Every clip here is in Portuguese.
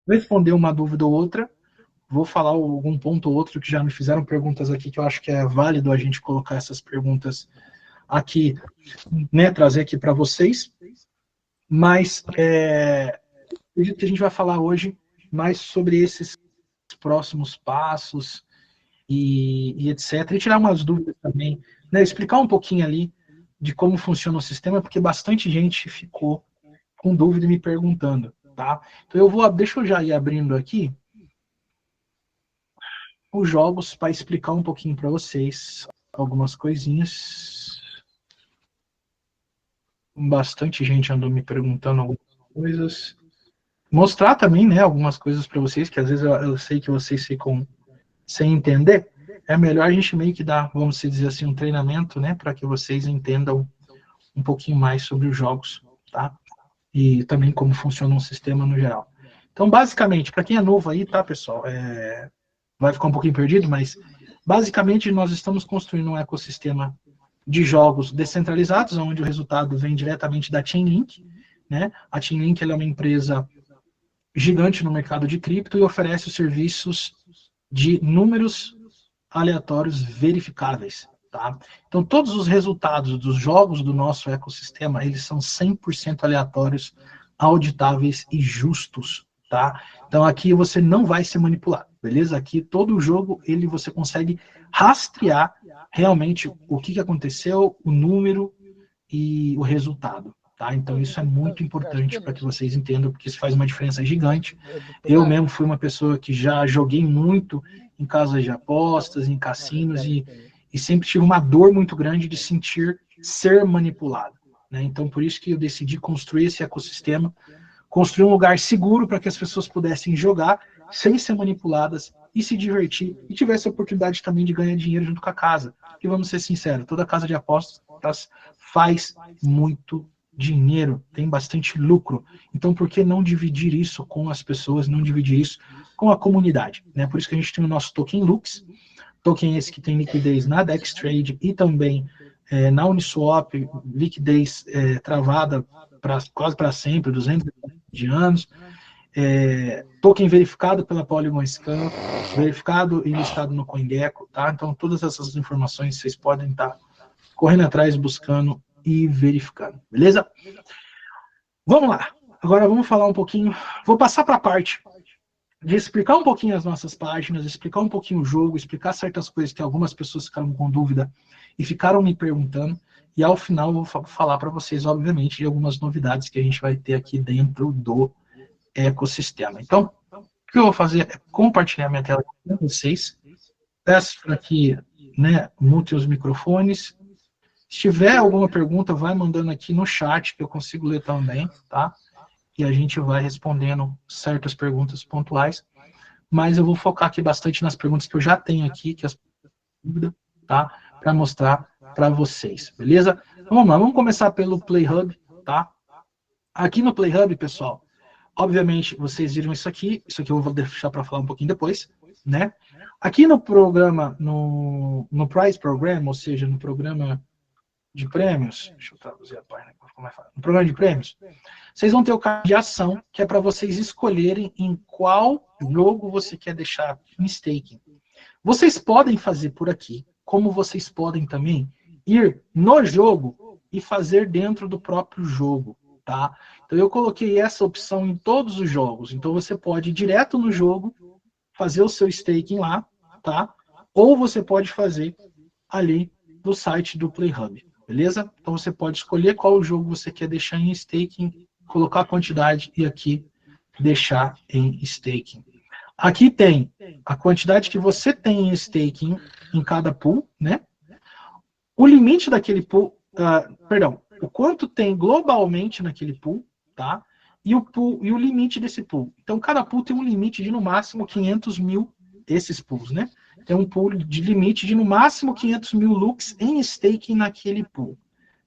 responder uma dúvida ou outra, vou falar algum ponto ou outro que já me fizeram perguntas aqui que eu acho que é válido a gente colocar essas perguntas aqui, né, trazer aqui para vocês. Mas acredito que a gente vai falar hoje mais sobre esses próximos passos e etc. E tirar umas dúvidas também, né, explicar um pouquinho ali de como funciona o sistema, porque bastante gente ficou com dúvida e me perguntando, tá? Então deixa eu já ir abrindo aqui os jogos para explicar um pouquinho para vocês algumas coisinhas. Bastante gente andou me perguntando algumas coisas. Mostrar também, né, algumas coisas para vocês, que às vezes eu sei que vocês ficam sem entender. É melhor a gente meio que dar, vamos dizer assim, um treinamento, né, para que vocês entendam um pouquinho mais sobre os jogos, tá? E também como funciona um sistema no geral. Então, basicamente, para quem é novo aí, tá, pessoal, vai ficar um pouquinho perdido, mas basicamente nós estamos construindo um ecossistema de jogos descentralizados, onde o resultado vem diretamente da Chainlink, né? A Chainlink é uma empresa gigante no mercado de cripto e oferece os serviços de números aleatórios verificáveis. Tá? Então, todos os resultados dos jogos do nosso ecossistema, eles são 100% aleatórios, auditáveis e justos. Tá? Então, aqui você não vai ser manipulado, beleza? Aqui, todo jogo, você consegue rastrear realmente o que aconteceu, o número e o resultado. Tá? Então, isso é muito importante para que vocês entendam, porque isso faz uma diferença gigante. Eu mesmo fui uma pessoa que já joguei muito em casas de apostas, em cassinos, e sempre tive uma dor muito grande de sentir ser manipulado. Né? Então, por isso que eu decidi construir esse ecossistema, construir um lugar seguro para que as pessoas pudessem jogar sem ser manipuladas e se divertir, e tivesse a oportunidade também de ganhar dinheiro junto com a casa. E vamos ser sinceros, toda casa de apostas faz muito dinheiro, tem bastante lucro. Então, por que não dividir isso com as pessoas, não dividir isso com a comunidade? Né? Por isso que a gente tem o nosso token Lux, token esse que tem liquidez na Dextrade e também na Uniswap, liquidez travada quase para sempre, 200 de anos, token verificado pela Polygon Scan, verificado e listado no CoinGecko, tá? Então, todas essas informações vocês podem estar correndo atrás, buscando e verificando, beleza? Vamos lá. Agora vamos falar um pouquinho. Vou passar para a parte de explicar um pouquinho as nossas páginas, explicar um pouquinho o jogo, explicar certas coisas que algumas pessoas ficaram com dúvida e ficaram me perguntando. E ao final eu vou falar para vocês, obviamente, de algumas novidades que a gente vai ter aqui dentro do ecossistema. Então, o que eu vou fazer é compartilhar minha tela com vocês. Peço para que, né, mutem os microfones. Se tiver alguma pergunta, vai mandando aqui no chat, que eu consigo ler também, tá? E a gente vai respondendo certas perguntas pontuais. Mas eu vou focar aqui bastante nas perguntas que eu já tenho aqui, que as dúvidas, tá? Para mostrar para vocês, beleza? Então, vamos lá, vamos começar pelo PlayHub, tá? Aqui no PlayHub, pessoal, obviamente vocês viram isso aqui eu vou deixar para falar um pouquinho depois, né? Aqui no programa, no Prize Program, ou seja, no programa de prêmios, deixa eu traduzir a página, como é fácil. No programa de prêmios, vocês vão ter o card de ação, que é para vocês escolherem em qual jogo você quer deixar em staking. Vocês podem fazer por aqui, como vocês podem também ir no jogo e fazer dentro do próprio jogo, tá? Então eu coloquei essa opção em todos os jogos. Então você pode ir direto no jogo, fazer o seu staking lá, tá? Ou você pode fazer ali no site do PlayHub, beleza? Então você pode escolher qual jogo você quer deixar em staking, colocar a quantidade e aqui deixar em staking. Aqui tem a quantidade que você tem em staking em cada pool, né? O limite daquele pool, perdão, o quanto tem globalmente naquele pool, tá? E o limite desse pool. Então, cada pool tem um limite de no máximo 500 mil, esses pools, né? Tem um pool de limite de no máximo 500 mil lux em staking naquele pool.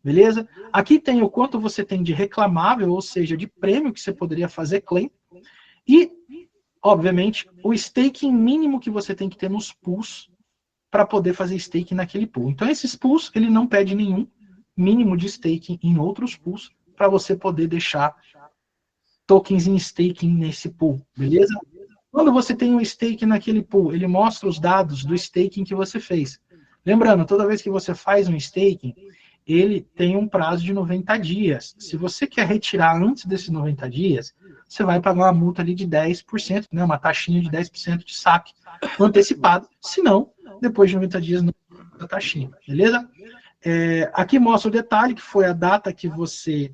Beleza? Aqui tem o quanto você tem de reclamável, ou seja, de prêmio que você poderia fazer claim. E, obviamente, o staking mínimo que você tem que ter nos pools para poder fazer staking naquele pool. Então, esses pools, ele não pede nenhum mínimo de staking em outros pools para você poder deixar tokens em staking nesse pool, beleza? Quando você tem um stake naquele pool, ele mostra os dados do staking que você fez. Lembrando, toda vez que você faz um staking, ele tem um prazo de 90 dias. Se você quer retirar antes desses 90 dias, você vai pagar uma multa ali de 10%, né, uma taxinha de 10% de saque antecipado. Se não, depois de 90 dias, não tem taxinha, beleza? Aqui mostra o detalhe, que foi a data que você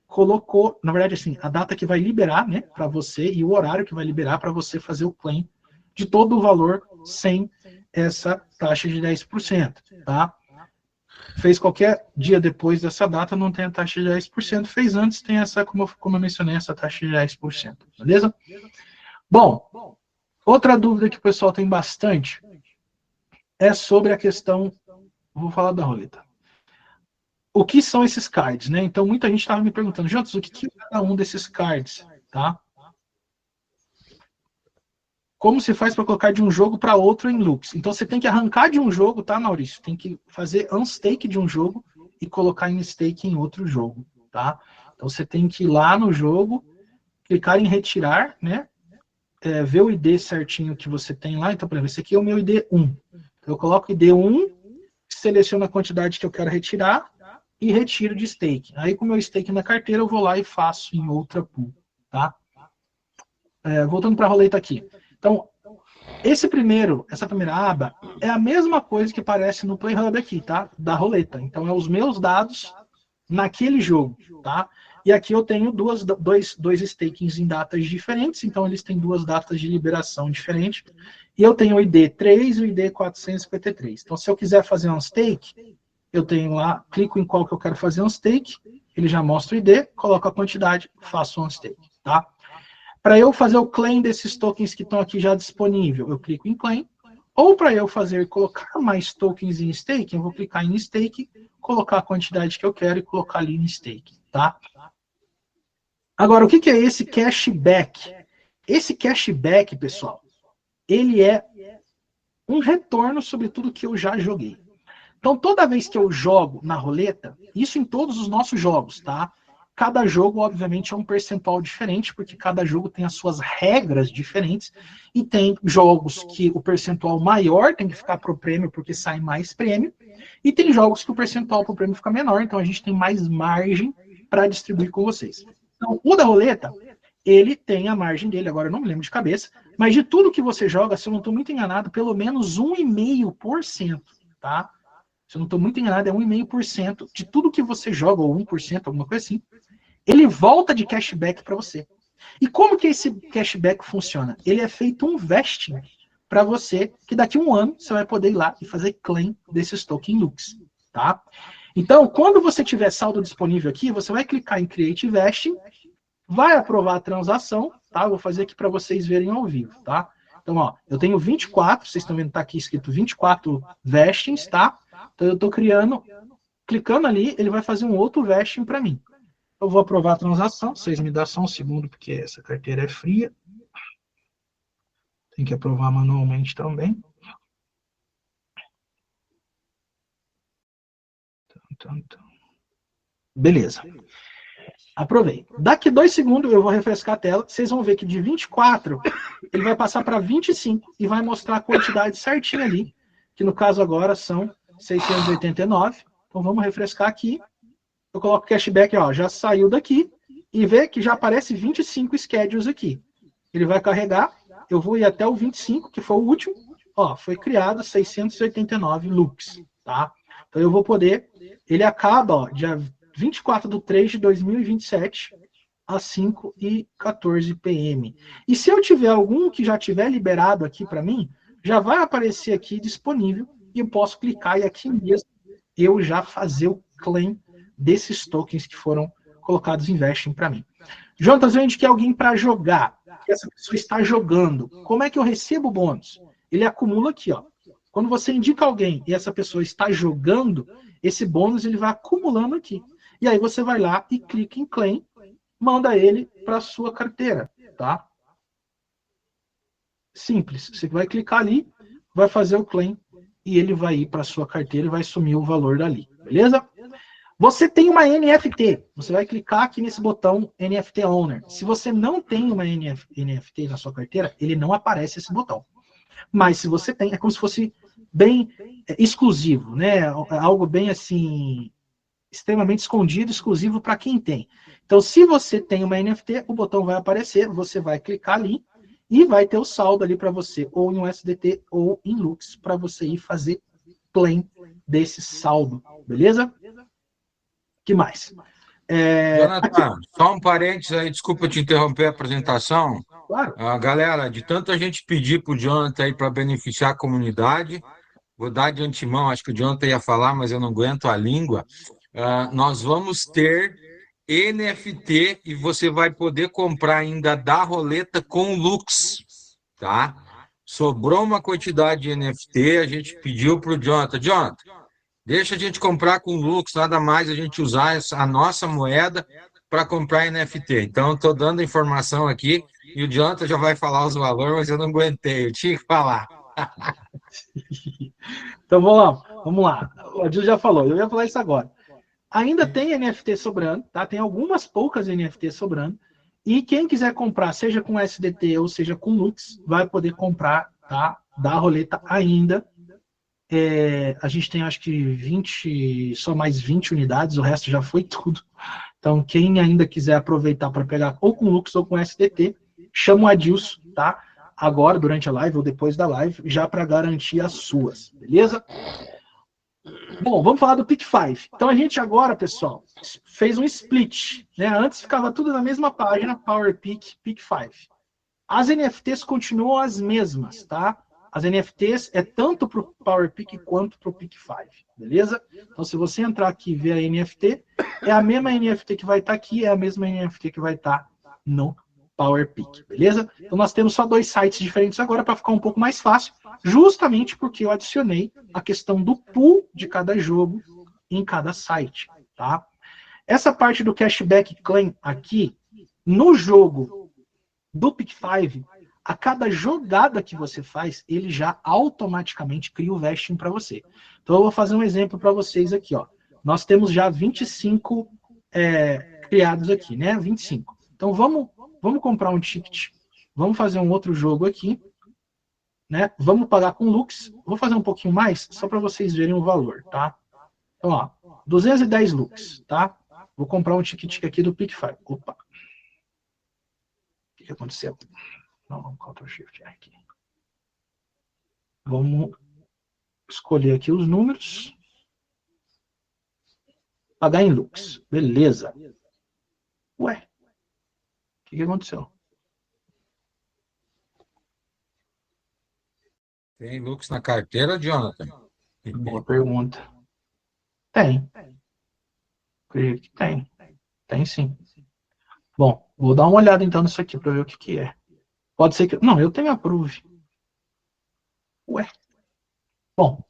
colocou, na verdade, assim, a data que vai liberar, né, para você e o horário que vai liberar para você fazer o claim de todo o valor sem essa taxa de 10%, tá? Fez qualquer dia depois dessa data, não tem a taxa de 10%. Fez antes, tem essa, como eu mencionei, essa taxa de 10%, beleza? Bom, outra dúvida que o pessoal tem bastante é sobre a questão, vou falar da roleta. O que são esses cards, né? Então, muita gente estava me perguntando, Jantos, o que é cada um desses cards, tá? Como se faz para colocar de um jogo para outro em Lux? Então, você tem que arrancar de um jogo, tá, Maurício? Tem que fazer unstake de um jogo e colocar em stake em outro jogo, tá? Então, você tem que ir lá no jogo, clicar em retirar, né? Ver o ID certinho que você tem lá. Então, por exemplo, esse aqui é o meu ID 1. Então, eu coloco ID 1, seleciono a quantidade que eu quero retirar e retiro de stake. Aí, com o meu stake na carteira, eu vou lá e faço em outra pool, tá? Voltando para a roleta aqui. Então, essa primeira aba é a mesma coisa que aparece no PlayHub aqui, tá? Da roleta. Então, é os meus dados naquele jogo, tá? E aqui eu tenho dois stakings em datas diferentes, então eles têm duas datas de liberação diferentes. E eu tenho o ID 3 e o ID 453. Então, se eu quiser fazer um stake, eu tenho lá, clico em qual que eu quero fazer um stake, ele já mostra o ID, coloco a quantidade, faço um stake, tá? Para eu fazer o claim desses tokens que estão aqui já disponível, eu clico em claim. Ou para eu colocar mais tokens em stake, eu vou clicar em stake, colocar a quantidade que eu quero e colocar ali em stake, tá? Agora, o que é esse cashback? Esse cashback, pessoal, ele é um retorno sobre tudo que eu já joguei. Então, toda vez que eu jogo na roleta, isso em todos os nossos jogos, tá? Cada jogo, obviamente, é um percentual diferente, porque cada jogo tem as suas regras diferentes, e tem jogos que o percentual maior tem que ficar pro prêmio, porque sai mais prêmio, e tem jogos que o percentual pro prêmio fica menor, então a gente tem mais margem para distribuir com vocês. Então, o da roleta, ele tem a margem dele, agora eu não me lembro de cabeça, mas de tudo que você joga, se eu não estou muito enganado, pelo menos 1,5%, tá? Se eu não estou muito enganado, é 1,5% de tudo que você joga, ou 1%, alguma coisa assim, ele volta de cashback para você. E como que esse cashback funciona? Ele é feito um vesting para você, que daqui a um ano você vai poder ir lá e fazer claim desses token Lux, tá? Então, quando você tiver saldo disponível aqui, você vai clicar em Create Vesting, vai aprovar a transação, tá? Vou fazer aqui para vocês verem ao vivo, tá? Então, ó, eu tenho 24, vocês estão vendo, tá aqui escrito 24 vestings, tá? Então, eu estou clicando ali, ele vai fazer um outro vesting para mim. Eu vou aprovar a transação, vocês me dão só um segundo, porque essa carteira é fria. Tem que aprovar manualmente também. Beleza. Aprovei. Daqui 2 segundos eu vou refrescar a tela. Vocês vão ver que de 24 ele vai passar para 25 e vai mostrar a quantidade certinha ali, que no caso agora são 689. Então vamos refrescar aqui. Eu coloco o cashback, ó, já saiu daqui e vê que já aparece 25 schedules aqui. Ele vai carregar, eu vou ir até o 25, que foi o último. Ó, foi criado 689 loops, tá? Então eu vou poder, ele acaba, ó, dia 24/3/2027, às 5h14 p.m. E se eu tiver algum que já tiver liberado aqui para mim, já vai aparecer aqui disponível e eu posso clicar e aqui mesmo eu já fazer o claim desses tokens que foram colocados em vesting para mim. Jonas, eu indiquei alguém para jogar, que essa pessoa está jogando. Como é que eu recebo o bônus? Ele acumula aqui, ó. Quando você indica alguém e essa pessoa está jogando, esse bônus ele vai acumulando aqui. E aí você vai lá e clica em claim, manda ele para a sua carteira, tá? Simples. Você vai clicar ali, vai fazer o claim e ele vai ir para a sua carteira e vai sumir o valor dali, beleza? Você tem uma NFT, você vai clicar aqui nesse botão NFT Owner. Se você não tem uma NFT na sua carteira, ele não aparece esse botão. Mas se você tem, é como se fosse bem exclusivo, né? Algo bem assim, extremamente escondido, exclusivo para quem tem. Então, se você tem uma NFT, o botão vai aparecer, você vai clicar ali e vai ter o saldo ali para você, ou em USDT ou em Lux, para você ir fazer claim desse saldo, beleza? Que mais? Jonathan, só um parênteses aí, desculpa te interromper a apresentação. Claro. Galera, de tanta gente pedir para o Jonathan aí para beneficiar a comunidade, vou dar de antemão, acho que o Jonathan ia falar, mas eu não aguento a língua. Nós vamos ter NFT e você vai poder comprar ainda da roleta com Lux, tá? Sobrou uma quantidade de NFT, a gente pediu para o Jonathan. Jonathan, deixa a gente comprar com Lux, nada mais a gente usar a nossa moeda para comprar NFT. Então, estou dando a informação aqui e o Jonathan já vai falar os valores, mas eu não aguentei, eu tinha que falar. Então vamos lá. O Adil já falou, eu ia falar isso agora. Ainda tem NFT sobrando, tá? Tem algumas poucas NFT sobrando. E quem quiser comprar, seja com SDT ou seja com Lux, vai poder comprar, tá? Da roleta ainda. A gente tem acho que 20, só mais 20 unidades, o resto já foi tudo. Então, quem ainda quiser aproveitar para pegar ou com Lux ou com SDT, chama o Adilson, tá? Agora, durante a live ou depois da live, já para garantir as suas, beleza? Bom, vamos falar do Pick 5. Então a gente agora, pessoal, fez um split. Né? Antes ficava tudo na mesma página, Power Pick, Pick 5. As NFTs continuam as mesmas, tá? As NFTs é tanto para o Power Pick quanto para o Pick 5, beleza? Então se você entrar aqui e ver a NFT, é a mesma NFT que vai estar aqui, é a mesma NFT que vai estar no Power Pick, beleza? Então nós temos só 2 sites diferentes agora para ficar um pouco mais fácil, justamente porque eu adicionei a questão do pool de cada jogo em cada site, tá? Essa parte do cashback claim aqui, no jogo do Pick 5, a cada jogada que você faz, ele já automaticamente cria o vesting para você. Então eu vou fazer um exemplo para vocês aqui, ó. Nós temos já 25 criados aqui, né? 25. Então vamos comprar um ticket, vamos fazer um outro jogo aqui, né? Vamos pagar com Lux. Vou fazer um pouquinho mais, só para vocês verem o valor, tá? Então, ó, 210 Lux, tá? Vou comprar um ticket aqui do Pick 5. Opa. O que aconteceu? Não, vamos Ctrl Shift aqui. Vamos escolher aqui os números. Pagar em Lux. Beleza. Ué, o que aconteceu? Tem Lux na carteira, Jonathan? Boa pergunta. Tem. Creio que tem. Tem sim. Bom, vou dar uma olhada então nisso aqui para ver o que é. Pode ser que... Não, eu tenho approve. Ué. Bom,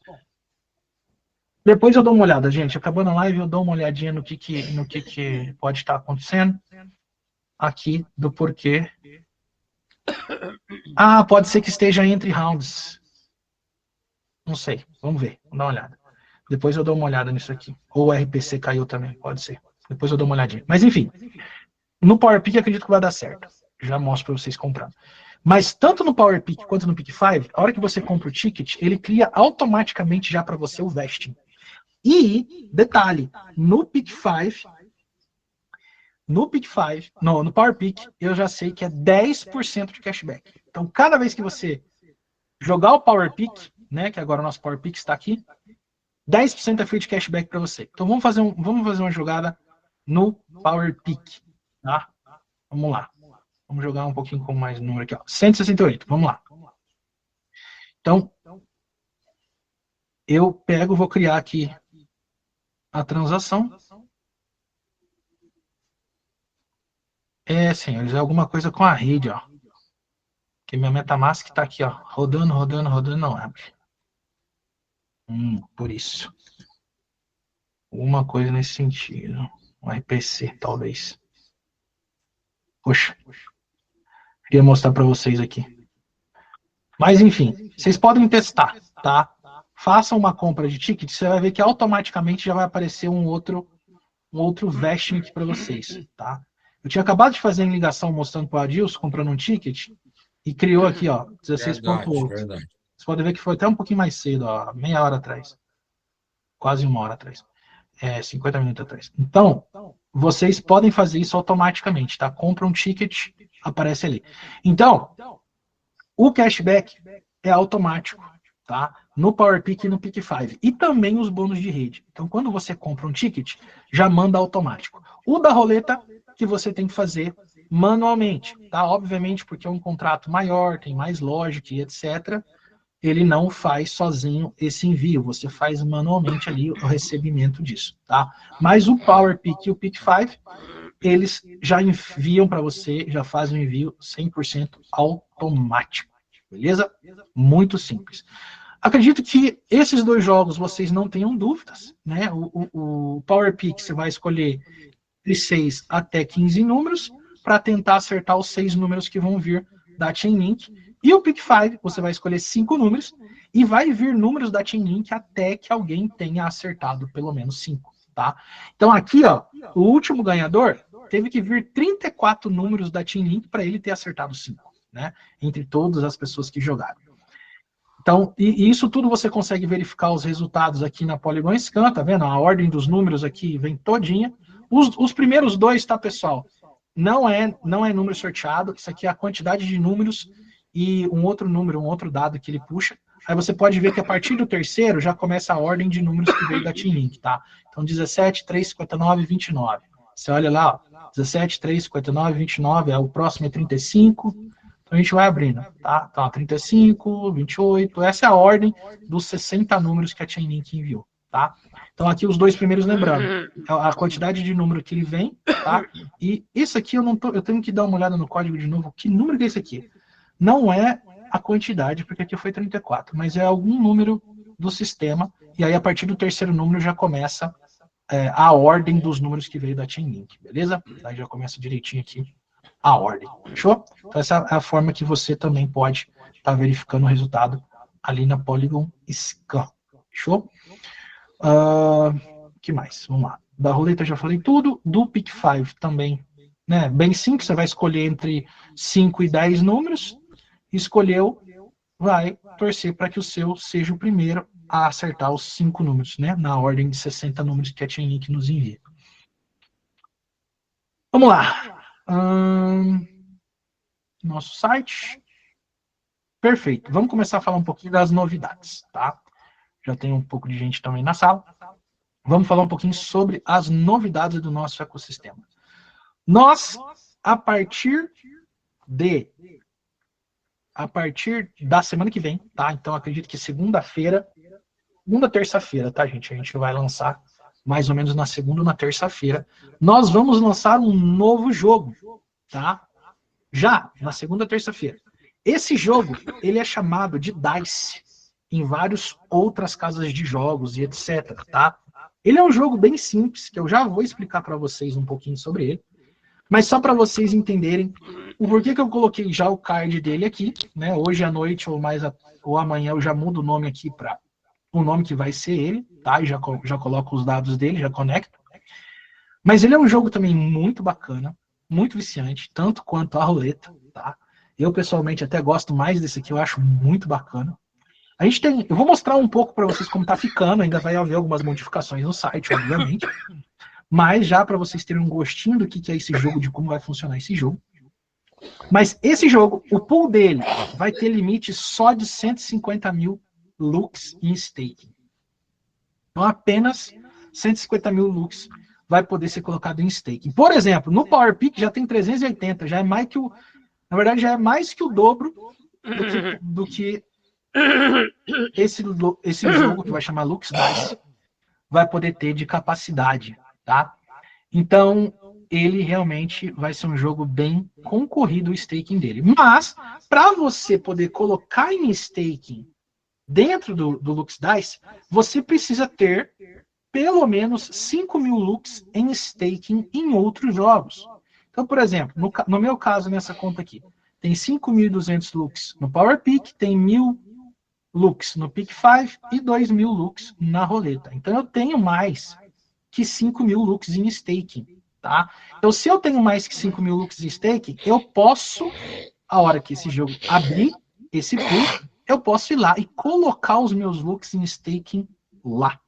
depois eu dou uma olhada, gente. Acabando a live, eu dou uma olhadinha no que pode estar acontecendo aqui, do porquê. Ah, pode ser que esteja entre rounds. Não sei. Vamos ver. Vamos dar uma olhada. Depois eu dou uma olhada nisso aqui. Ou o RPC caiu também. Pode ser. Depois eu dou uma olhadinha. Mas enfim. No PowerPick acredito que vai dar certo. Já mostro para vocês comprando. Mas tanto no PowerPick quanto no Pick 5, a hora que você compra o ticket, ele cria automaticamente já para você o vesting. E, detalhe, no Pick 5, no PowerPick, eu já sei que é 10% de cashback. Então, cada vez que você jogar o PowerPick, né, que agora o nosso PowerPick está aqui, 10% é free de cashback para você. Então, vamos fazer uma jogada no PowerPick, tá? Vamos lá. Vamos jogar um pouquinho com mais número aqui, ó. 168, vamos lá. Então, eu pego, vou criar aqui a transação. Senhores, é alguma coisa com a rede, ó. Que minha MetaMask está aqui, ó. Rodando, não abre. Por isso. Alguma coisa nesse sentido. Um RPC, talvez. Poxa. Queria mostrar para vocês aqui. Mas, enfim, vocês podem testar, tá? Façam uma compra de ticket, você vai ver que automaticamente já vai aparecer um outro um outro vesting aqui para vocês, tá? Eu tinha acabado de fazer a ligação mostrando para o Adilson, comprando um ticket, e criou aqui, ó, Verdade, 16.8. verdade. Vocês podem ver que foi até um pouquinho mais cedo, ó, meia hora atrás. Quase uma hora atrás. 50 minutos atrás. Então, vocês podem fazer isso automaticamente, tá? Compra um ticket, aparece ali. Então, o cashback é automático, tá? No PowerPick e no Pick5. E também os bônus de rede. Então, quando você compra um ticket, já manda automático. O da roleta, que você tem que fazer manualmente, tá? Obviamente, porque é um contrato maior, tem mais lógica e etc. Ele não faz sozinho esse envio. Você faz manualmente ali o recebimento disso, tá? Mas o PowerPick e o Pick5, eles já enviam para você, já fazem o envio 100% automático. Beleza? Muito simples. Acredito que esses dois jogos vocês não tenham dúvidas, né? O PowerPick você vai escolher de 6 até 15 números para tentar acertar os 6 números que vão vir da Chainlink. E o Pick5 você vai escolher 5 números e vai vir números da Chainlink até que alguém tenha acertado pelo menos 5, tá? Então aqui, ó, o último ganhador teve que vir 34 números da Chainlink para ele ter acertado 5, né? Entre todas as pessoas que jogaram. Então, e isso tudo você consegue verificar os resultados aqui na Polygon Scan, tá vendo? A ordem dos números aqui vem todinha. Os primeiros dois, tá, pessoal? Não é número sorteado, isso aqui é a quantidade de números e um outro número, um outro dado que ele puxa. Aí você pode ver que a partir do terceiro já começa a ordem de números que veio da Chainlink, tá? Então 17, 3, 59, 29. Você olha lá, ó, 17, 3, 59, 29, o próximo é 35. Então a gente vai abrindo, tá? Então 35, 28, essa é a ordem dos 60 números que a Chainlink enviou, tá? Então aqui os dois primeiros, lembrando, a quantidade de número que ele vem, tá? E isso aqui eu tenho que dar uma olhada no código de novo. Que número que é esse aqui? Não é a quantidade, porque aqui foi 34, mas é algum número do sistema, e aí a partir do terceiro número já começa a ordem dos números que veio da Chainlink, beleza? Aí já começa direitinho aqui a ordem, fechou? Então essa é a forma que você também pode estar verificando o resultado ali na Polygon Scan, fechou? Que mais? Vamos lá. Da roleta eu já falei tudo. Do Pick5 também, né? Bem simples, você vai escolher entre 5 e 10 números. Escolheu, vai torcer para que o seu seja o primeiro a acertar os 5 números, né? Na ordem de 60 números que a Chainlink nos envia. Vamos lá. Nosso site. Perfeito. Vamos começar a falar um pouquinho das novidades, tá? Já tem um pouco de gente também na sala. Vamos falar um pouquinho sobre as novidades do nosso ecossistema. Nós, a partir da semana que vem, tá? Então, acredito que segunda, terça-feira, tá, gente? A gente vai lançar mais ou menos na segunda ou na terça-feira. Nós vamos lançar um novo jogo, tá? Já na segunda, terça-feira. Esse jogo, ele é chamado de DICE em várias outras casas de jogos e etc, tá? Ele é um jogo bem simples, que eu já vou explicar para vocês um pouquinho sobre ele, mas só para vocês entenderem o porquê que eu coloquei já o card dele aqui, né? Hoje à noite ou amanhã eu já mudo o nome aqui para o nome que vai ser ele, tá? E já coloco os dados dele, já conecto. Mas ele é um jogo também muito bacana, muito viciante, tanto quanto a roleta, tá? Eu pessoalmente até gosto mais desse aqui, eu acho muito bacana. A gente tem, eu vou mostrar um pouco para vocês como tá ficando, ainda vai haver algumas modificações no site, obviamente. Mas já para vocês terem um gostinho do que é esse jogo, de como vai funcionar esse jogo. Mas esse jogo, o pool dele vai ter limite só de 150 mil looks em staking. Então apenas 150 mil looks vai poder ser colocado em staking. Por exemplo, no PowerPick já tem 380, já é mais que o, na verdade já é mais que o dobro do que esse jogo que vai chamar Lux Dice vai poder ter de capacidade, tá? Então, ele realmente vai ser um jogo bem concorrido o staking dele. Mas, para você poder colocar em staking dentro do Lux Dice, você precisa ter pelo menos 5 mil looks em staking em outros jogos. Então, por exemplo, no meu caso, nessa conta aqui, tem 5.200 looks no PowerPick, tem 1.000 looks no Pick5 e 2.000 looks na roleta. Então eu tenho mais que 5.000 looks em staking, tá? Então, se eu tenho mais que 5.000 looks em staking, eu posso, a hora que esse jogo abrir esse pool, eu posso ir lá e colocar os meus looks em staking lá,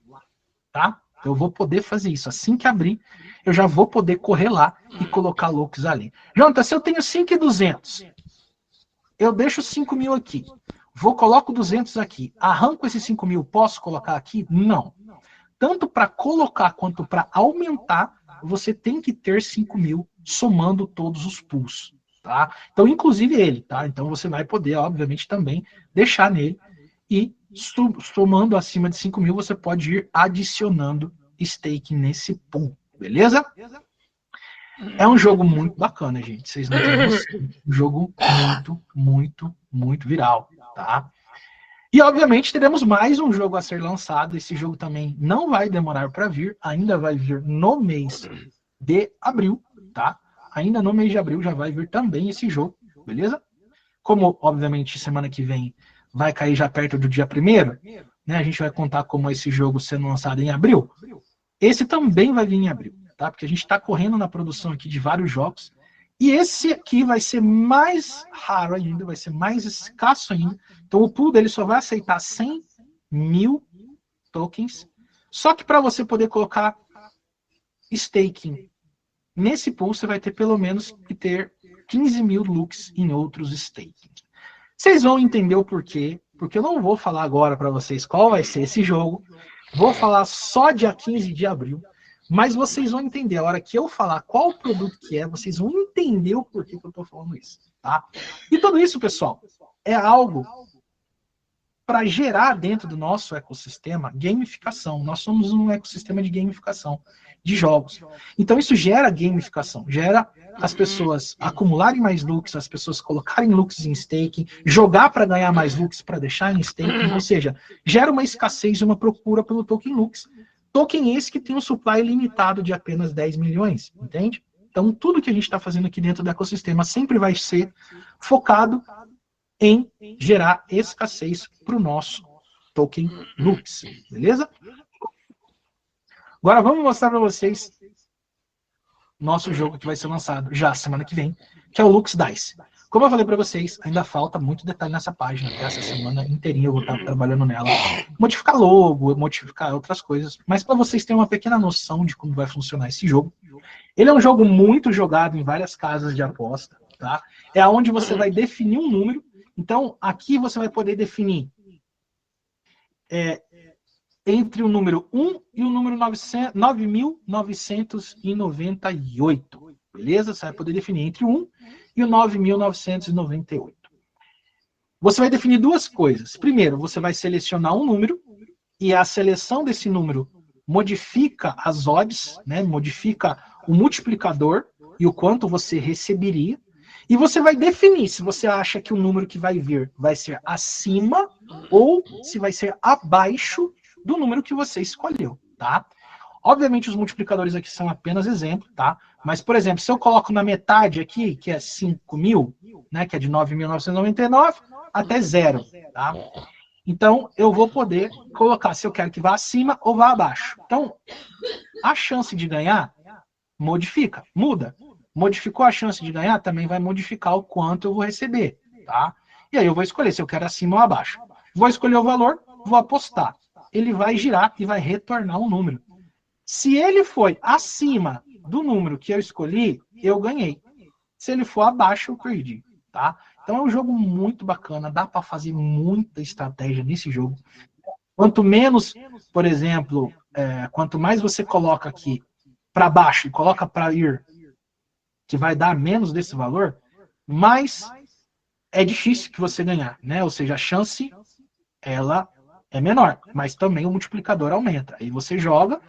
tá? Eu vou poder fazer isso. Assim que abrir, eu já vou poder correr lá e colocar looks ali. Jonathan, se eu tenho 5.200, eu deixo 5.000 aqui. Coloco 200 aqui. Arranco esses 5.000, posso colocar aqui? Não. Tanto para colocar quanto para aumentar, você tem que ter 5.000 somando todos os pools, tá? Então, inclusive ele, tá? Então, você vai poder, obviamente, também deixar nele e somando acima de 5.000, você pode ir adicionando stake nesse pool, beleza? É um jogo muito bacana, gente. Vocês não têm noção. Um jogo muito, muito, muito viral, tá? E, obviamente, teremos mais um jogo a ser lançado. Esse jogo também não vai demorar para vir. Ainda vai vir no mês de abril, tá? Ainda no mês de abril já vai vir também esse jogo, beleza? Como, obviamente, semana que vem vai cair já perto do dia 1º, né? A gente vai contar como esse jogo sendo lançado em abril. Esse também vai vir em abril, tá? Porque a gente está correndo na produção aqui de vários jogos. E esse aqui vai ser mais raro ainda, vai ser mais escasso ainda. Então o pool dele só vai aceitar 100.000 tokens. Só que para você poder colocar staking nesse pool, você vai ter pelo menos que ter 15.000 looks em outros staking. Vocês vão entender o porquê, porque eu não vou falar agora para vocês qual vai ser esse jogo. Vou falar só dia 15 de abril. Mas vocês vão entender, a hora que eu falar qual produto que é, vocês vão entender o porquê que eu estou falando isso, tá? E tudo isso, pessoal, é algo para gerar dentro do nosso ecossistema gamificação. Nós somos um ecossistema de gamificação de jogos. Então isso gera gamificação, gera as pessoas acumularem mais looks, as pessoas colocarem looks em staking, jogar para ganhar mais looks para deixar em staking, ou seja, gera uma escassez e uma procura pelo token looks. Token esse que tem um supply limitado de apenas 10 milhões, entende? Então, tudo que a gente está fazendo aqui dentro do ecossistema sempre vai ser focado em gerar escassez para o nosso token Lux, beleza? Agora vamos mostrar para vocês nosso jogo que vai ser lançado já semana que vem, que é o Lux Dice. Como eu falei para vocês, ainda falta muito detalhe nessa página, que essa semana inteirinha eu vou estar trabalhando nela. Modificar logo, modificar outras coisas, mas para vocês terem uma pequena noção de como vai funcionar esse jogo. Ele é um jogo muito jogado em várias casas de aposta, tá? É onde você vai definir um número. Então, aqui você vai poder definir entre o número 1 e o número 9.998, beleza? Você vai poder definir entre o 1 e o 9.998. Você vai definir duas coisas. Primeiro, você vai selecionar um número, e a seleção desse número modifica as odds, né? Modifica o multiplicador e o quanto você receberia. E você vai definir se você acha que o número que vai vir vai ser acima ou se vai ser abaixo do número que você escolheu, tá? Obviamente os multiplicadores aqui são apenas exemplo, tá? Mas, por exemplo, se eu coloco na metade aqui, que é 5.000, né, que é de 9.999 até 0, tá? Então, eu vou poder colocar se eu quero que vá acima ou vá abaixo. Então, a chance de ganhar modifica, muda. Modificou a chance de ganhar, também vai modificar o quanto eu vou receber, tá? E aí eu vou escolher se eu quero acima ou abaixo. Vou escolher o valor, vou apostar. Ele vai girar e vai retornar um número. Se ele foi acima do número que eu escolhi, eu ganhei. Se ele for abaixo, eu perdi, tá? Então é um jogo muito bacana, dá para fazer muita estratégia nesse jogo. Quanto menos, por exemplo, quanto mais você coloca aqui para baixo e coloca para ir, que vai dar menos desse valor, mais é difícil que você ganhar, né? Ou seja, a chance, ela é menor, mas também o multiplicador aumenta. Aí você joga,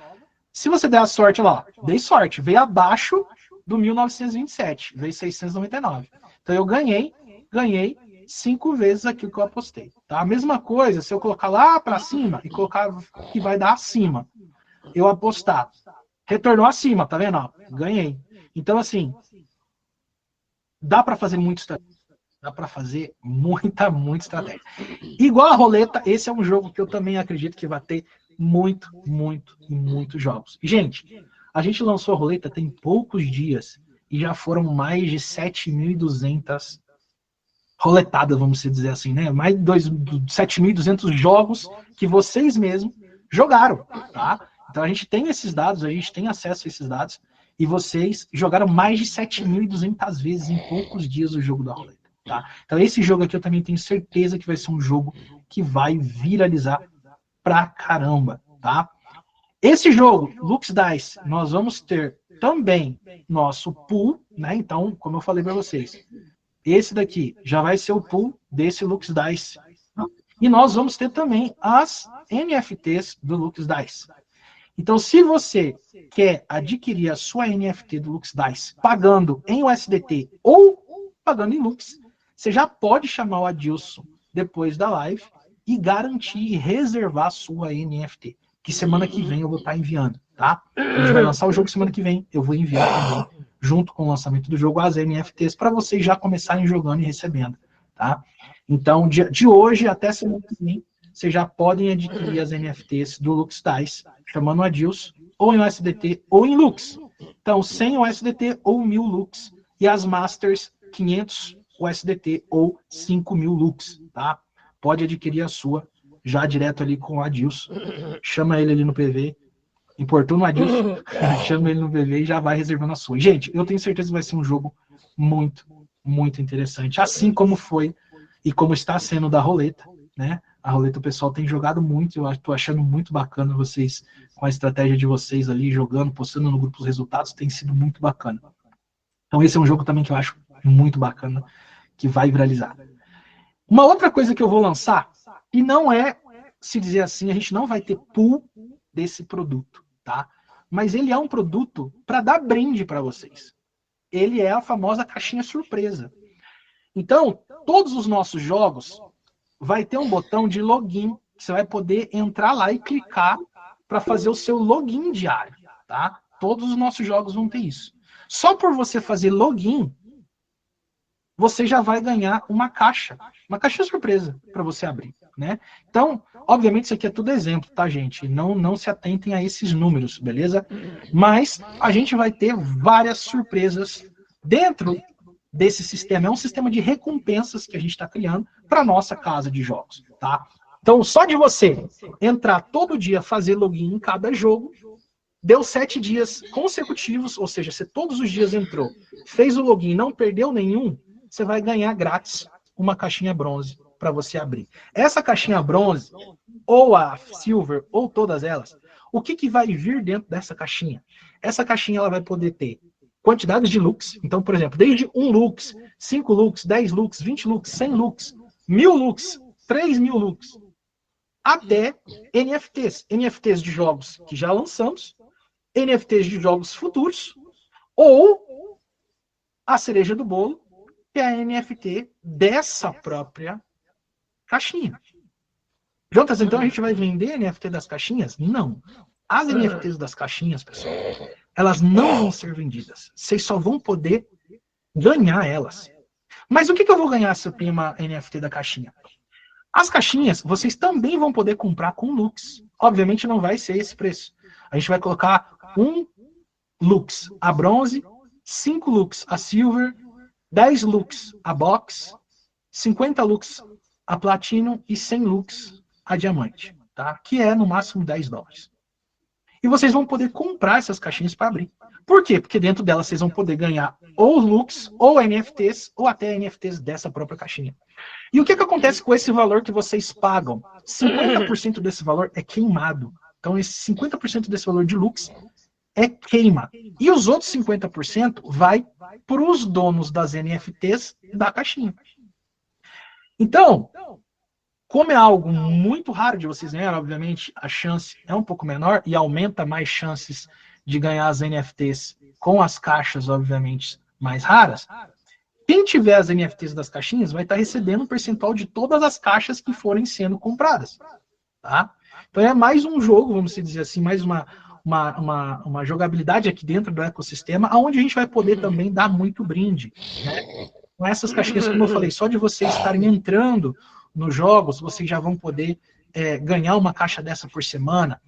se você der a sorte lá, dei sorte, veio abaixo do 1927, veio 699. Então eu ganhei 5 vezes aquilo que eu apostei. Tá? A mesma coisa, se eu colocar lá para cima e colocar que vai dar acima, eu apostar, retornou acima, tá vendo? Ó, ganhei. Então, assim, dá para fazer muito estratégia. Dá para fazer muita estratégia. Igual a roleta, esse é um jogo que eu também acredito que vai ter muitos jogos. Gente, a gente lançou a roleta tem poucos dias e já foram mais de 7.200 roletadas, vamos dizer assim, né? Mais de 7.200 jogos que vocês mesmos jogaram, tá? Então a gente tem esses dados, a gente tem acesso a esses dados, e vocês jogaram mais de 7.200 vezes em poucos dias o jogo da roleta, tá? Então esse jogo aqui eu também tenho certeza que vai ser um jogo que vai viralizar pra caramba, tá? Esse jogo, Lux Dice, nós vamos ter também nosso pool, né? Então, como eu falei para vocês, esse daqui já vai ser o pool desse Lux Dice. Tá? E nós vamos ter também as NFTs do Lux Dice. Então, se você quer adquirir a sua NFT do Lux Dice pagando em USDT ou pagando em Lux, você já pode chamar o Adilson depois da live e garantir e reservar a sua NFT. Que semana que vem eu vou estar enviando, tá? A gente vai lançar o jogo semana que vem, eu vou enviar também, junto com o lançamento do jogo, as NFTs para vocês já começarem jogando e recebendo, tá? Então, de hoje até semana que vem, vocês já podem adquirir as NFTs do Lux Dice, chamando o Adilson, ou em USDT ou em Lux. Então, 100 USDT ou 1.000 Lux, e as Masters, 500 USDT ou 5.000 Lux, tá? Pode adquirir a sua já direto ali com o Adilson. Chama ele ali no PV, importuna o Adilson, chama ele no PV e já vai reservando a sua. Gente, eu tenho certeza que vai ser um jogo muito interessante, assim como foi e como está sendo da roleta, né? A roleta o pessoal tem jogado muito, eu estou achando muito bacana vocês, com a estratégia de vocês ali, jogando, postando no grupo os resultados, tem sido muito bacana. Então esse é um jogo também que eu acho muito bacana, que vai viralizar. Uma outra coisa que eu vou lançar, e não é, se dizer assim, a gente não vai ter pool desse produto, tá? Mas ele é um produto para dar brinde para vocês. Ele é a famosa caixinha surpresa. Então, todos os nossos jogos vai ter um botão de login, que você vai poder entrar lá e clicar para fazer o seu login diário, tá? Todos os nossos jogos vão ter isso. Só por você fazer login, você já vai ganhar uma caixinha surpresa para você abrir, né? Então, obviamente isso aqui é tudo exemplo, tá, gente? Não se atentem a esses números, beleza? Mas a gente vai ter várias surpresas dentro desse sistema. É um sistema de recompensas que a gente está criando para nossa casa de jogos, tá? Então, só de você entrar todo dia, fazer login em cada jogo, deu 7 dias consecutivos, ou seja, você todos os dias entrou, fez o login, não perdeu nenhum, você vai ganhar grátis uma caixinha bronze para você abrir. Essa caixinha bronze, ou a silver, ou todas elas, o que vai vir dentro dessa caixinha? Essa caixinha ela vai poder ter quantidades de looks. Então, por exemplo, desde 1 looks, 5 looks, 10 looks, 20 looks, 100 looks, 1.000 looks, 3.000 looks, até NFTs. NFTs de jogos que já lançamos, NFTs de jogos futuros, ou a cereja do bolo, que é a NFT dessa própria caixinha. Jotas, então a gente vai vender NFT das caixinhas? Não. As NFTs das caixinhas, pessoal, elas não vão ser vendidas. Vocês só vão poder ganhar elas. Mas o que eu vou ganhar se eu tenho uma NFT da caixinha? As caixinhas, vocês também vão poder comprar com Lux. Obviamente não vai ser esse preço. A gente vai colocar 1 Lux a bronze, 5 Lux a silver, 10 Lux a box, 50 Lux a platinum e 100 Lux a diamante, tá? Que é no máximo $10. E vocês vão poder comprar essas caixinhas para abrir. Por quê? Porque dentro delas vocês vão poder ganhar ou Lux, ou NFTs, ou até NFTs dessa própria caixinha. E o que acontece com esse valor que vocês pagam? 50% desse valor é queimado. Então, esse 50% desse valor de Lux é queima. E os outros 50% vai para os donos das NFTs da caixinha. Então, como é algo muito raro de vocês ganhar, obviamente a chance é um pouco menor e aumenta mais chances de ganhar as NFTs com as caixas, obviamente, mais raras. Quem tiver as NFTs das caixinhas vai estar recebendo um percentual de todas as caixas que forem sendo compradas. Tá? Então é mais um jogo, vamos dizer assim, mais uma jogabilidade aqui dentro do ecossistema, onde a gente vai poder também dar muito brinde. Né? Com essas caixinhas, como eu falei, só de vocês estarem entrando nos jogos, vocês já vão poder ganhar uma caixa dessa por semana,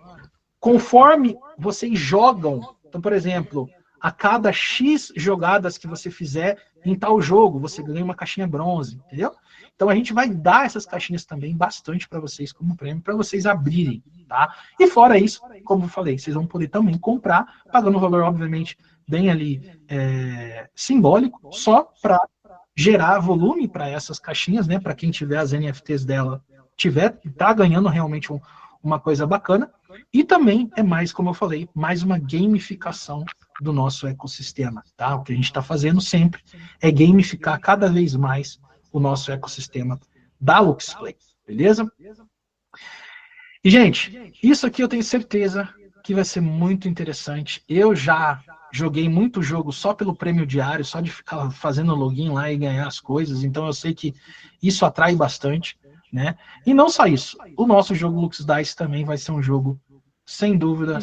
conforme vocês jogam, então, por exemplo, a cada X jogadas que você fizer em tal jogo, você ganha uma caixinha bronze, entendeu? Então a gente vai dar essas caixinhas também bastante para vocês como prêmio, para vocês abrirem, tá? E fora isso, como eu falei, vocês vão poder também comprar, pagando um valor, obviamente, bem ali simbólico, só para gerar volume para essas caixinhas, né? Para quem tiver as NFTs dela, tá ganhando realmente uma coisa bacana. E também é mais, como eu falei, mais uma gamificação do nosso ecossistema, tá? O que a gente está fazendo sempre é gamificar cada vez mais o nosso ecossistema da LuxPlay, beleza? E, gente, isso aqui eu tenho certeza que vai ser muito interessante. Eu já joguei muito jogo só pelo prêmio diário, só de ficar fazendo login lá e ganhar as coisas, então eu sei que isso atrai bastante, né? E não só isso, o nosso jogo Lux Dice também vai ser um jogo, sem dúvida,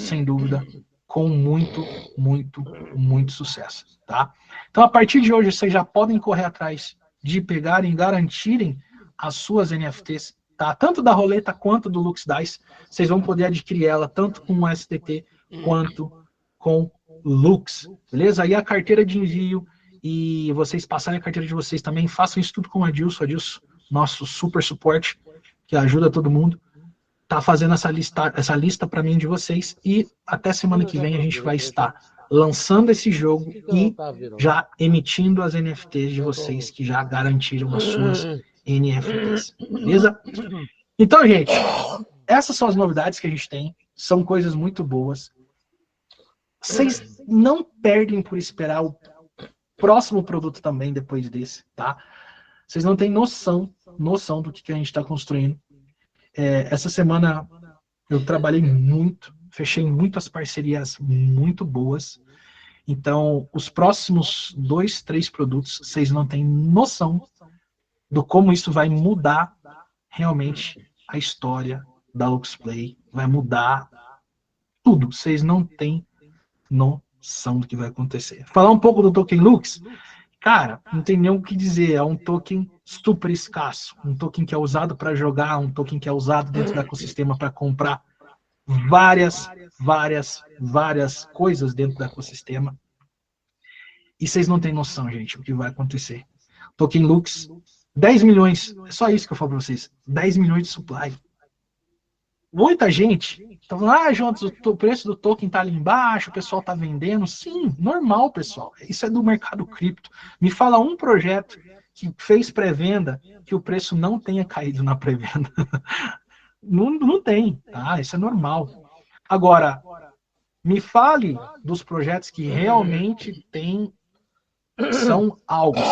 com muito, muito, muito sucesso, tá? Então, a partir de hoje, vocês já podem correr atrás de pegarem e garantirem as suas NFTs, tá? Tanto da roleta quanto do Lux Dice, vocês vão poder adquirir ela tanto com o STT quanto com Lux, beleza? Aí a carteira de envio e vocês passarem a carteira de vocês também, façam isso tudo com o Adilson, nosso super suporte, que ajuda todo mundo, tá fazendo essa lista para mim de vocês, e até semana que vem a gente vai estar lançando esse jogo e já emitindo as NFTs de vocês que já garantiram as suas NFTs, beleza? Então, gente, essas são as novidades que a gente tem, são coisas muito boas. Vocês não perdem por esperar o próximo produto também depois desse, tá? Vocês não têm noção do que a gente está construindo. Essa semana eu trabalhei muito, fechei muitas parcerias muito boas. Então, os próximos 2, 3 produtos, vocês não têm noção do como isso vai mudar realmente a história da LuxPlay, vai mudar tudo. Vocês não têm noção do que vai acontecer. Falar um pouco do Token Lux, cara, não tem nem o que dizer, é um token super escasso, um token que é usado para jogar, um token que é usado dentro do ecossistema para comprar várias coisas dentro do ecossistema. E vocês não têm noção, gente, o que vai acontecer. Token Lux, 10 milhões, é só isso que eu falo para vocês, 10 milhões de supply. Muita gente tá falando, Jonas, o preço do token tá ali embaixo, o pessoal tá vendendo. Sim, normal, pessoal. Isso é do mercado cripto. Me fala um projeto que fez pré-venda que o preço não tenha caído na pré-venda. Não tem, tá? Isso é normal. Agora, me fale dos projetos que realmente são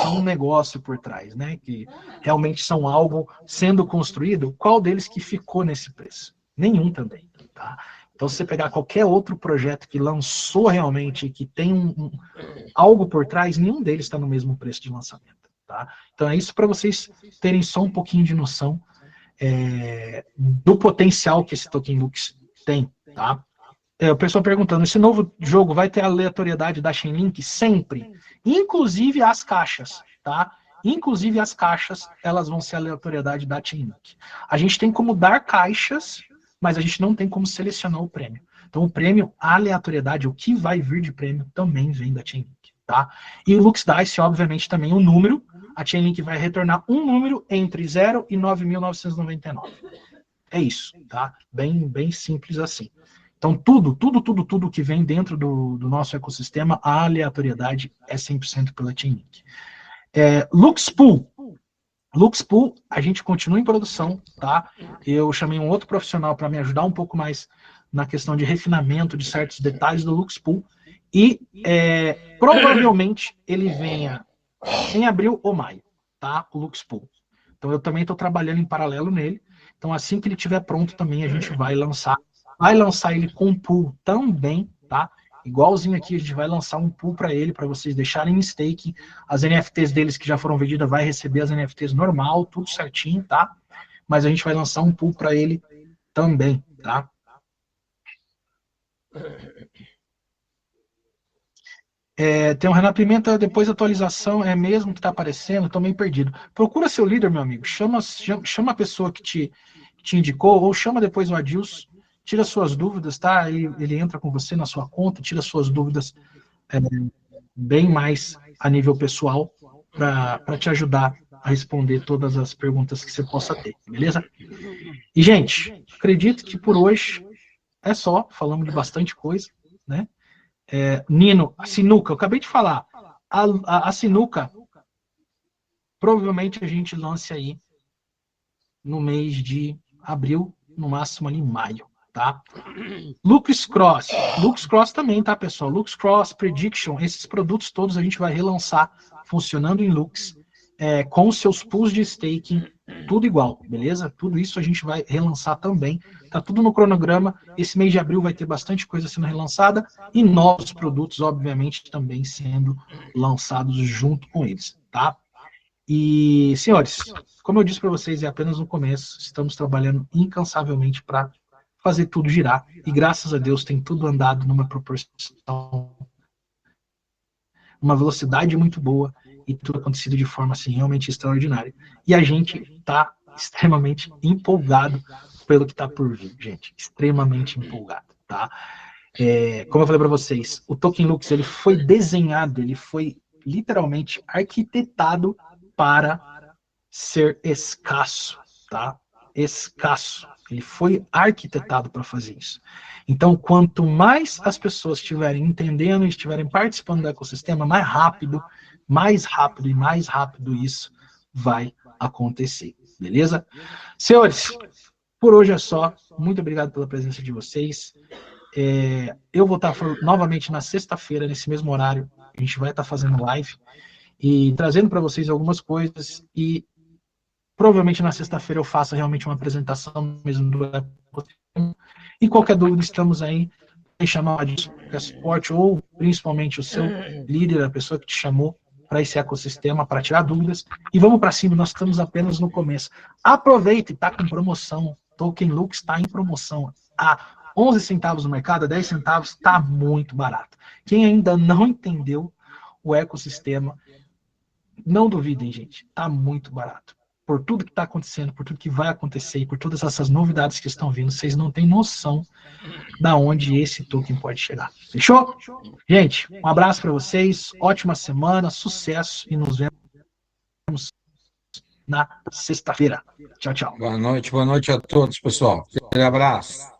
um negócio por trás, né? Que realmente são algo sendo construído. Qual deles que ficou nesse preço? Nenhum também, tá? Então, se você pegar qualquer outro projeto que lançou realmente, que tem algo por trás, nenhum deles está no mesmo preço de lançamento, tá? Então, é isso para vocês terem só um pouquinho de noção do potencial que esse Token Lux tem, tá? O pessoal perguntando, esse novo jogo vai ter aleatoriedade da Chainlink? Sempre. Inclusive as caixas, tá? Inclusive as caixas, elas vão ser aleatoriedade da Chainlink. A gente tem como dar caixas, mas a gente não tem como selecionar o prêmio. Então o prêmio, a aleatoriedade, o que vai vir de prêmio, também vem da Chainlink, tá? E o Lux Dice, obviamente, também o número. A Chainlink vai retornar um número entre 0 e 9.999. É isso, tá? Bem simples assim. Então, tudo que vem dentro do nosso ecossistema, a aleatoriedade é 100% pela Chainlink. LuxPool. LuxPool, a gente continua em produção, tá? Eu chamei um outro profissional para me ajudar um pouco mais na questão de refinamento de certos detalhes do LuxPool. E provavelmente ele venha em abril ou maio, tá? O LuxPool. Então, eu também estou trabalhando em paralelo nele. Então, assim que ele estiver pronto também, a gente vai lançar. Vai lançar ele com pool também, tá? Igualzinho aqui, a gente vai lançar um pool para ele, para vocês deixarem em stake. As NFTs deles que já foram vendidas vai receber as NFTs normal, tudo certinho, tá? Mas a gente vai lançar um pool para ele também, tá? Tem um Renan Pimenta, depois da atualização, é mesmo que tá aparecendo? Tô meio perdido. Procura seu líder, meu amigo. Chama a pessoa que te indicou, ou chama depois o Adilson, tira suas dúvidas, tá? Ele entra com você na sua conta, tira suas dúvidas bem mais a nível pessoal para te ajudar a responder todas as perguntas que você possa ter, beleza? E, gente, acredito que por hoje é só, falamos de bastante coisa, né? Nino, a sinuca, eu acabei de falar, a sinuca, provavelmente a gente lance aí no mês de abril, no máximo ali em maio, tá? Lux Cross também, tá, pessoal? Lux Cross, Prediction, esses produtos todos a gente vai relançar funcionando em Lux, com seus pools de staking, tudo igual, beleza? Tudo isso a gente vai relançar também, tá tudo no cronograma. Esse mês de abril vai ter bastante coisa sendo relançada e novos produtos, obviamente, também sendo lançados junto com eles, tá? E, senhores, como eu disse para vocês, é apenas no começo, estamos trabalhando incansavelmente para fazer tudo girar, e graças a Deus tem tudo andado numa proporção, uma velocidade muito boa, e tudo acontecido de forma assim, realmente extraordinária. E a gente está extremamente empolgado pelo que está por vir, gente, extremamente empolgado, tá? Como eu falei para vocês, o Token Lux, ele foi desenhado, ele foi literalmente arquitetado para ser escasso, tá? Escasso. Ele foi arquitetado para fazer isso. Então, quanto mais as pessoas estiverem entendendo e estiverem participando do ecossistema, mais rápido e mais rápido isso vai acontecer, beleza? Senhores, por hoje é só. Muito obrigado pela presença de vocês. Eu vou estar novamente na sexta-feira, nesse mesmo horário. A gente vai estar fazendo live e trazendo para vocês algumas coisas, e provavelmente na sexta-feira eu faço realmente uma apresentação mesmo do ecossistema. E qualquer dúvida, estamos aí, chamar de suporte, ou principalmente o seu líder, a pessoa que te chamou para esse ecossistema, para tirar dúvidas. E vamos para cima, nós estamos apenas no começo. Aproveite, está com promoção. Token Lux está em promoção. A 11 centavos no mercado, 10 centavos, está muito barato. Quem ainda não entendeu o ecossistema, não duvidem, gente, está muito barato. Por tudo que está acontecendo, por tudo que vai acontecer, e por todas essas novidades que estão vindo, vocês não têm noção da onde esse token pode chegar. Fechou? Gente, um abraço para vocês, ótima semana, sucesso, e nos vemos na sexta-feira. Tchau, tchau. Boa noite a todos, pessoal. Aquele abraço.